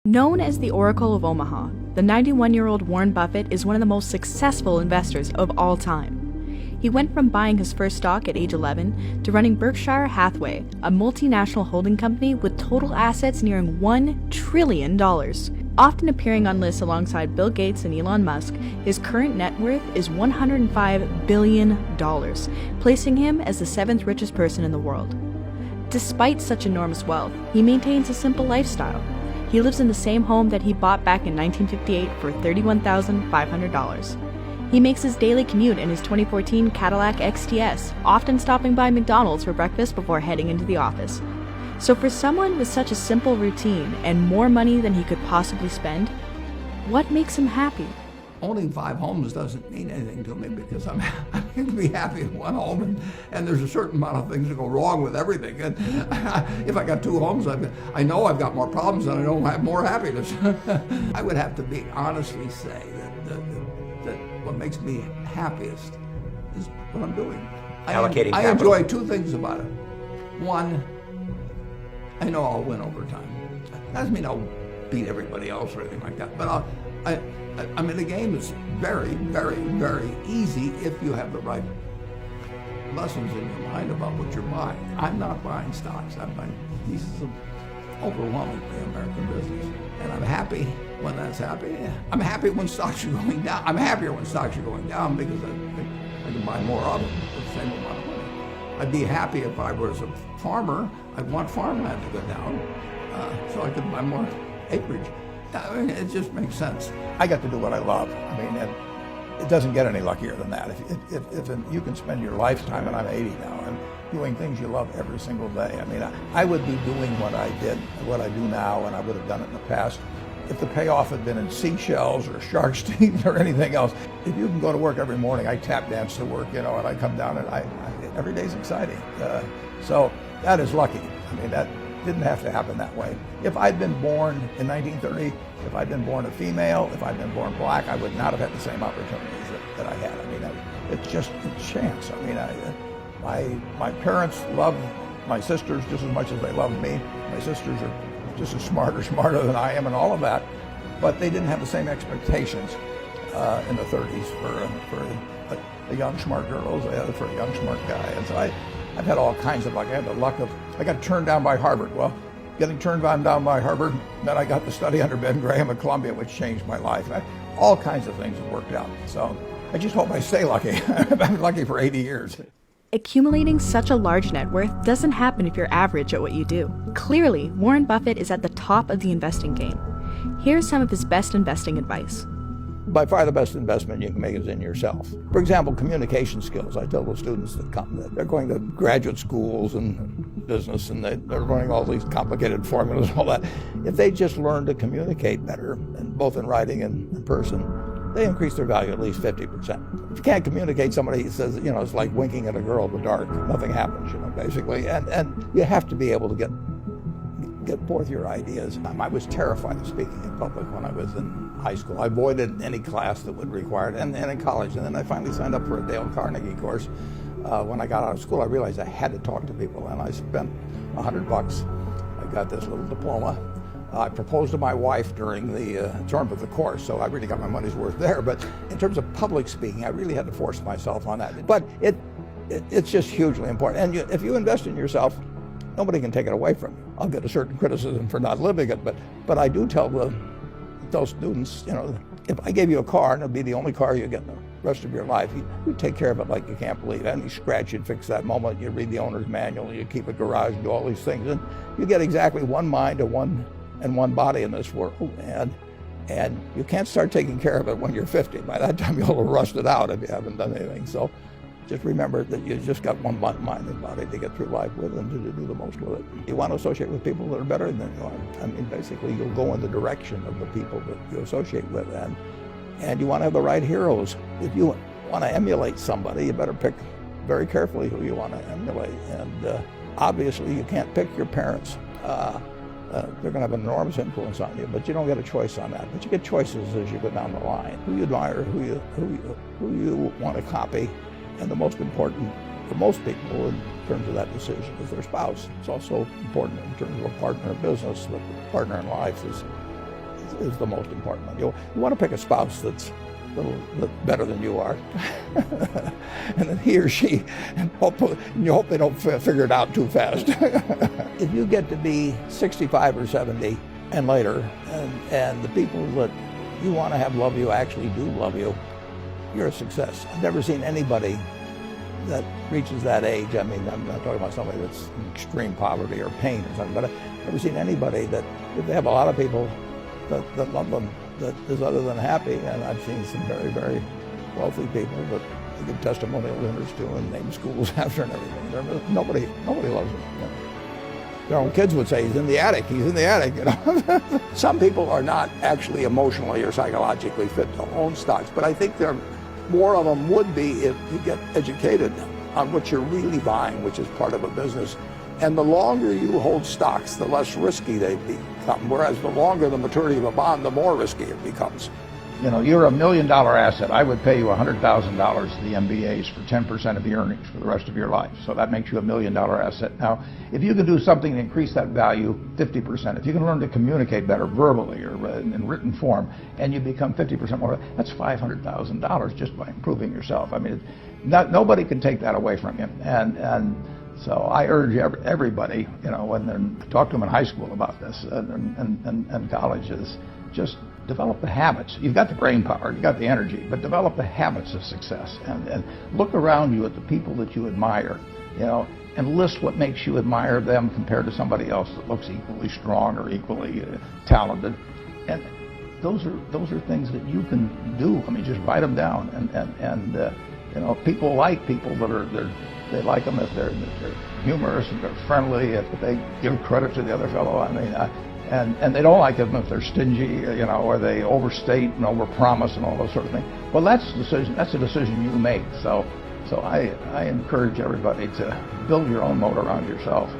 Known as the Oracle of Omaha, the 91-year-old Warren Buffett is one of the most successful investors of all time. He went from buying his first stock at age 11 to running Berkshire Hathaway, a multinational holding company with total assets nearing $1 trillion. Often appearing on lists alongside Bill Gates and Elon Musk, his current net worth is $105 billion, placing him as the 7th richest person in the world. Despite such enormous wealth, he maintains a simple lifestyle. He lives in the same home that he bought back in 1958 for $31,500. He makes his daily commute in his 2014 Cadillac XTS, often stopping by McDonald's for breakfast before heading into the office. So for someone with such a simple routine and more money than he could possibly spend, what makes him happy? Owning 5 homes doesn't mean anything to me because I can be happy in one home, and there's a certain amount of things that go wrong with everything. And if I got 2 homes, I know I've got more problems and I don't have more happiness. I would have to be honestly say that what makes me happiest is what I'm doing. Allocating I capital. enjoy 2 things about it. One, I know I'll win over time. That doesn't mean I'll beat everybody else or anything like that, but I mean, the game is very, very, very easy if you have the right lessons in your mind about what you're buying. I'm not buying stocks. I'm buying pieces of overwhelmingly American business. And I'm happy when that's happy. I'm happy when stocks are going down. I'm happier when stocks are going down because I can buy more of them for the same amount of money. I'd be happy if I was a farmer. I'd want farmland to go down so I could buy more acreage. I mean, it just makes sense. I get to do what I love. I mean, it doesn't get any luckier than that. If you can spend your lifetime, and I'm 80 now, and doing things you love every single day. I mean, I would be doing what I did, what I do now, and I would have done it in the past if the payoff had been in seashells or shark's teeth or anything else. If you can go to work every morning, I tap dance to work, and I come down and every day's exciting. So that is lucky. I mean, that didn't have to happen that way. If I'd been born in 1930, if I'd been born a female, if I'd been born black, I would not have had the same opportunities that I had. I mean, it's just a chance. I mean, my parents loved my sisters just as much as they loved me. My sisters are just as smarter than I am and all of that, but they didn't have the same expectations in the 30s for a young smart girl as they had for a young smart guy. And so I've had all kinds of luck. I had the luck of, I got turned down by Harvard. Well, getting turned down by Harvard, then I got to study under Ben Graham at Columbia, which changed my life. All kinds of things have worked out. So I just hope I stay lucky. I've been lucky for 80 years. Accumulating such a large net worth doesn't happen if you're average at what you do. Clearly, Warren Buffett is at the top of the investing game. Here's some of his best investing advice. By far the best investment you can make is in yourself. For example, communication skills. I tell the students that come that they're going to graduate schools and business and they're learning all these complicated formulas and all that. If they just learn to communicate better, and both in writing and in person, they increase their value at least 50%. If you can't communicate, somebody says, it's like winking at a girl in the dark. Nothing happens, basically. And you have to be able to get forth your ideas. I was terrified of speaking in public when I was in high school. I avoided any class that would require it, and in college. And then I finally signed up for a Dale Carnegie course. When I got out of school, I realized I had to talk to people, and I spent $100. I got this little diploma. I proposed to my wife during the term of the course, so I really got my money's worth there. But in terms of public speaking, I really had to force myself on that. But it's just hugely important. And if you invest in yourself, nobody can take it away from you. I'll get a certain criticism for not living it, but I do tell students, if I gave you a car and it'd be the only car you get in the rest of your life, you take care of it like you can't believe. Any scratch, you'd fix that moment. You read the owner's manual, you keep a garage, do all these things, and you get exactly one mind and one body in this world. And you can't start taking care of it when you're 50. By that time, you'll have rusted out if you haven't done anything. So just remember that you just got one mind and body to get through life with and to do the most with it. You want to associate with people that are better than you are. I mean, basically, you'll go in the direction of the people that you associate with. And you want to have the right heroes. If you want to emulate somebody, you better pick very carefully who you want to emulate. And obviously, you can't pick your parents. They're going to have an enormous influence on you, but you don't get a choice on that. But you get choices as you go down the line. Who you admire, who you want to copy. And the most important for most people in terms of that decision is their spouse. It's also important in terms of a partner in business, but a partner in life is is the most important one. You want to pick a spouse that's a little bit better than you are. And then he or she, you hope they don't figure it out too fast. If you get to be 65 or 70 and later, and the people that you want to have love you actually do love you, you're a success. I've never seen anybody that reaches that age. I mean, I'm not talking about somebody that's in extreme poverty or pain or something, but I've never seen anybody that, if they have a lot of people that love them, that is other than happy. And I've seen some very, very wealthy people that they give testimonial dinners to and name schools after and everything. Nobody loves them. You know. Their own kids would say, he's in the attic, you know. Some people are not actually emotionally or psychologically fit to own stocks, but I think more of them would be if you get educated on what you're really buying, which is part of a business. And the longer you hold stocks, the less risky they become, whereas the longer the maturity of a bond, the more risky it becomes. You know, you're $1 million asset. I would pay you $100,000 to the MBAs for 10% of the earnings for the rest of your life. So that makes you $1 million asset. Now, if you can do something to increase that value 50%, if you can learn to communicate better verbally or in written form, and you become 50% more, that's $500,000 just by improving yourself. I mean, nobody can take that away from you. And so I urge everybody, you know, when they talk to them in high school about this and colleges, just develop the habits. You've got the brain power, you've got the energy, but develop the habits of success and look around you at the people that you admire, you know, and list what makes you admire them compared to somebody else that looks equally strong or equally talented. And those are things that you can do. I mean, just write them down. And you know, people like people that they like them if they're humorous and they're friendly, if they give credit to the other fellow. I mean, and they don't like them if they're stingy, you know, or they overstate and overpromise and all those sort of things. Well, that's a decision you make. So I encourage everybody to build your own moat around yourself.